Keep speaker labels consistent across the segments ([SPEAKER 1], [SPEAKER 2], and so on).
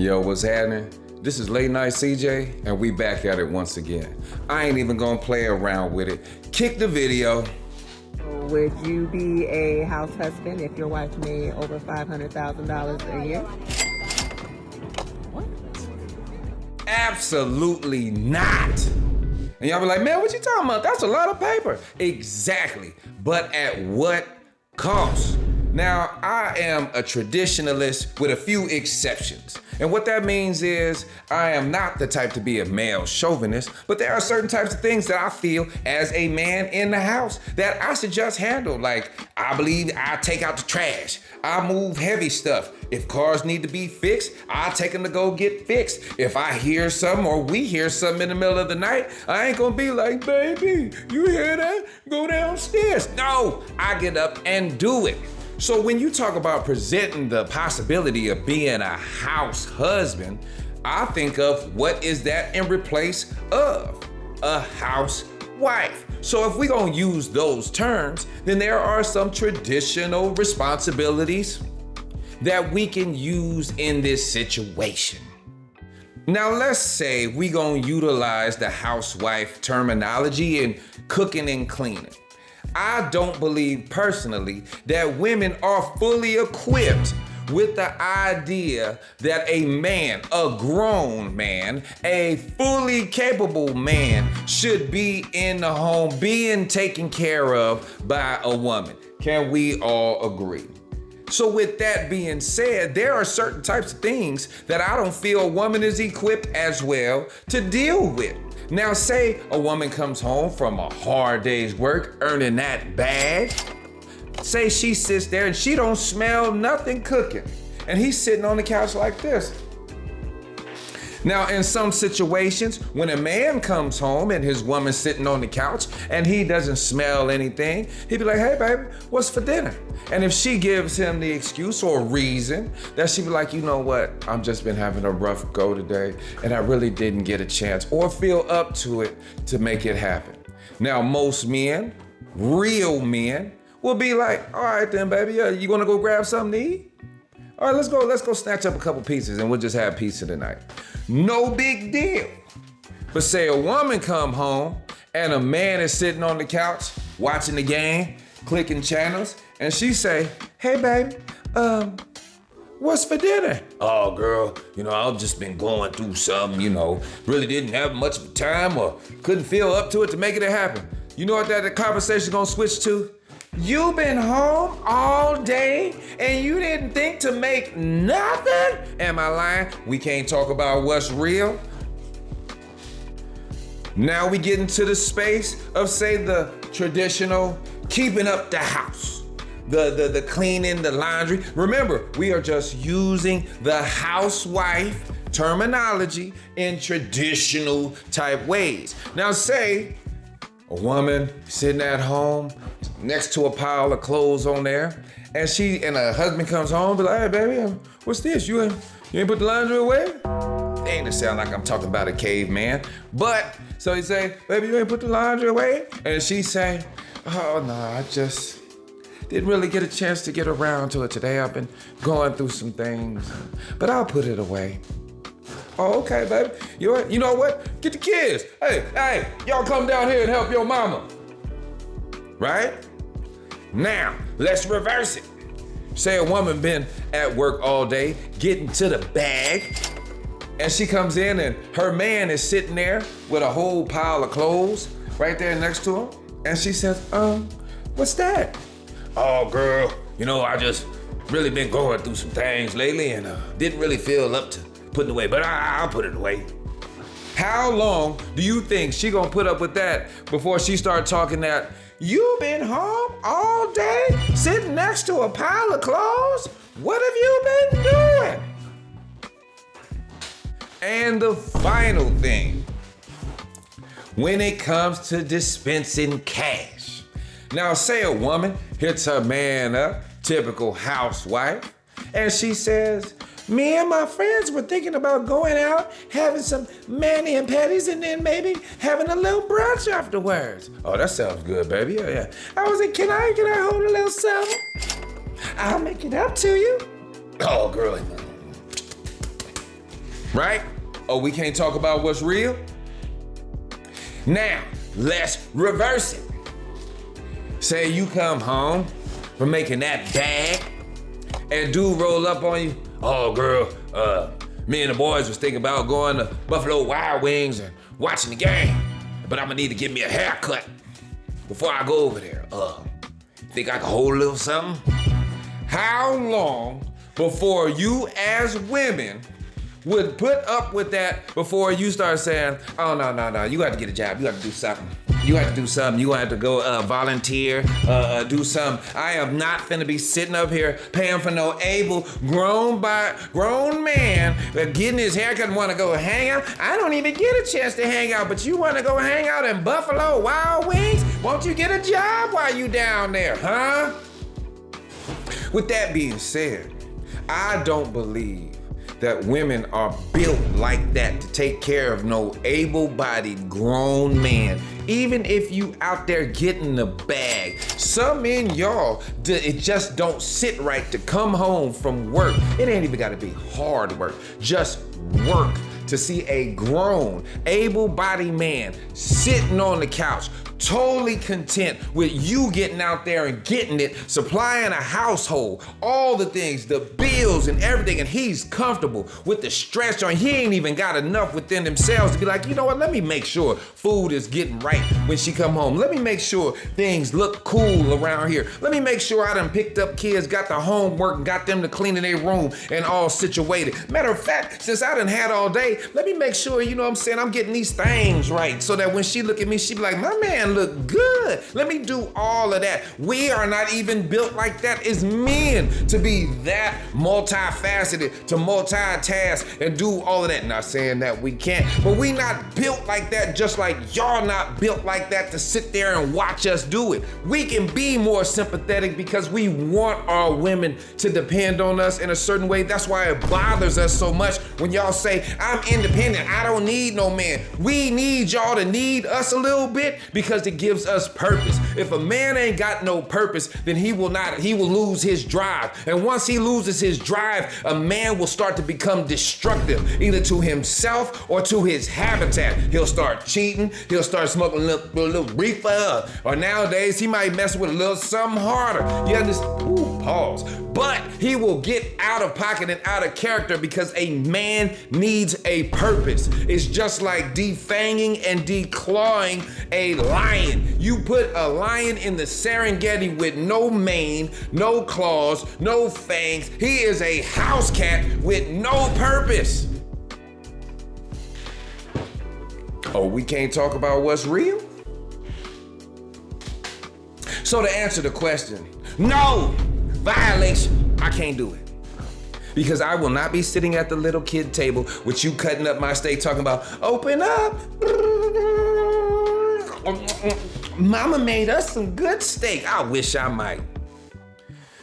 [SPEAKER 1] Yo, what's happening? This is Late Night CJ, and we back at it once again. I ain't even gonna play around with it. Kick the video.
[SPEAKER 2] Would you be a house husband if your wife made over $500,000 a year?
[SPEAKER 1] What? Absolutely not. And y'all be like, man, what you talking about? That's a lot of paper. Exactly. But at what cost? Now, I am a traditionalist with a few exceptions. And what that means is I am not the type to be a male chauvinist, but there are certain types of things that I feel as a man in the house that I should just handle. Like, I believe I take out the trash. I move heavy stuff. If cars need to be fixed, I take them to go get fixed. If I hear something or we hear something in the middle of the night, I ain't gonna be like, baby, you hear that? Go downstairs. No, I get up and do it. So when you talk about presenting the possibility of being a house husband, I think of what is that in replace of a housewife. So if we're gonna use those terms, then there are some traditional responsibilities that we can use in this situation. Now let's say we gonna utilize the housewife terminology in cooking and cleaning. I don't believe personally that women are fully equipped with the idea that a man, a grown man, a fully capable man should be in the home being taken care of by a woman. Can we all agree? So with that being said, there are certain types of things that I don't feel a woman is equipped as well to deal with. Now say a woman comes home from a hard day's work, earning that bag. Say she sits there and she don't smell nothing cooking. And he's sitting on the couch like this. Now in some situations, when a man comes home and his woman's sitting on the couch and he doesn't smell anything, he'd be like, hey baby, what's for dinner? And if she gives him the excuse or reason, that she'd be like, you know what, I've just been having a rough go today and I really didn't get a chance or feel up to it to make it happen. Now most men, real men, will be like, all right then baby, you wanna go grab something to eat? All right, let's go snatch up a couple pizzas and we'll just have pizza tonight. No big deal. But say a woman come home and a man is sitting on the couch watching the game, clicking channels, and she say, hey baby, what's for dinner? Oh girl, I've just been going through something, really didn't have much of time or couldn't feel up to it to make it happen. You know what that conversation gonna switch to? You've been home all day and you didn't think to make nothing? Am I lying? We can't talk about what's real. Now we get into the space of, say, the traditional keeping up the house, the cleaning, the laundry. Remember, we are just using the housewife terminology in traditional type ways. Now say a woman sitting at home next to a pile of clothes on there, and her husband comes home, be like, hey baby, what's this? You ain't put the laundry away? It ain't sound like I'm talking about a caveman. But, so he say, baby, you ain't put the laundry away? And she say, oh no, I just didn't really get a chance to get around to it today. I've been going through some things, but I'll put it away. Oh, okay, baby. You know what? Get the kids. Hey, y'all come down here and help your mama. Right? Now, let's reverse it. Say a woman been at work all day, getting to the bag, and she comes in and her man is sitting there with a whole pile of clothes right there next to him. And she says, what's that? Oh, girl, I just really been going through some things lately and didn't really feel up to putting it away, but I'll put it away. How long do you think she gonna put up with that before she start talking that, you been home all day sitting next to a pile of clothes? What have you been doing? And the final thing, when it comes to dispensing cash. Now say a woman hits her man up, typical housewife, and she says, me and my friends were thinking about going out, having some mani and petties, and then maybe having a little brunch afterwards. Oh, that sounds good, baby. Yeah. I was like, can I hold a little something? I'll make it up to you. Oh, girl. right? Oh, we can't talk about what's real? Now, let's reverse it. Say you come home from making that bag and dude roll up on you. Oh, girl, me and the boys was thinking about going to Buffalo Wild Wings and watching the game, but I'm gonna need to get me a haircut before I go over there. Think I can hold a little something? How long before you as women would put up with that before you start saying, oh, no, you got to get a job, you got to do something. You have to do something. You have to go volunteer, do something. I am not finna be sitting up here paying for no able grown man getting his haircut and want to go hang out. I don't even get a chance to hang out, but you want to go hang out in Buffalo Wild Wings? Won't you get a job while you down there, huh? With that being said, I don't believe that women are built like that to take care of no able-bodied grown man. Even if you out there getting the bag, some in y'all, it just don't sit right to come home from work. It ain't even gotta be hard work, just work to see a grown, able-bodied man sitting on the couch, totally content with you getting out there and getting it, supplying a household, all the things, the bills and everything, and he's comfortable with the stretch on. He ain't even got enough within themselves to be like, you know what, let me make sure food is getting right when she come home. Let me make sure things look cool around here. Let me make sure I done picked up kids, got the homework, and got them to clean in their room and all situated. Matter of fact, since I done had all day, let me make sure, you know what I'm saying, I'm getting these things right so that when she look at me, she be like, my man look good. Let me do all of that. We are not even built like that as men to be that multifaceted, to multitask and do all of that. Not saying that we can't, but we not built like that, just like y'all not built like that to sit there and watch us do it. We can be more sympathetic because we want our women to depend on us in a certain way. That's why it bothers us so much when y'all say, I'm independent, I don't need no man. We need y'all to need us a little bit because it gives us purpose. If a man ain't got no purpose, then he will lose his drive. And once he loses his drive, a man will start to become destructive, either to himself or to his habitat. He'll start cheating, he'll start smoking a little reefer, or nowadays he might mess with a little something harder. You understand? Ooh, pause. But he will get out of pocket and out of character because a man needs a purpose. It's just like defanging and declawing a lion. You put a lion in the Serengeti with no mane, no claws, no fangs. He is a house cat with no purpose. Oh, we can't talk about what's real? So to answer the question, no, violation, I can't do it. Because I will not be sitting at the little kid table with you cutting up my steak talking about, open up. Mama made us some good steak. I wish I might.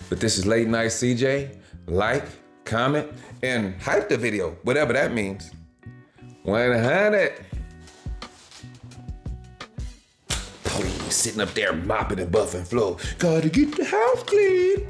[SPEAKER 1] But this is Late Night CJ. Like, comment, and hype the video, whatever that means. 100. Please, sitting up there mopping and buffing floor. Gotta get the house clean.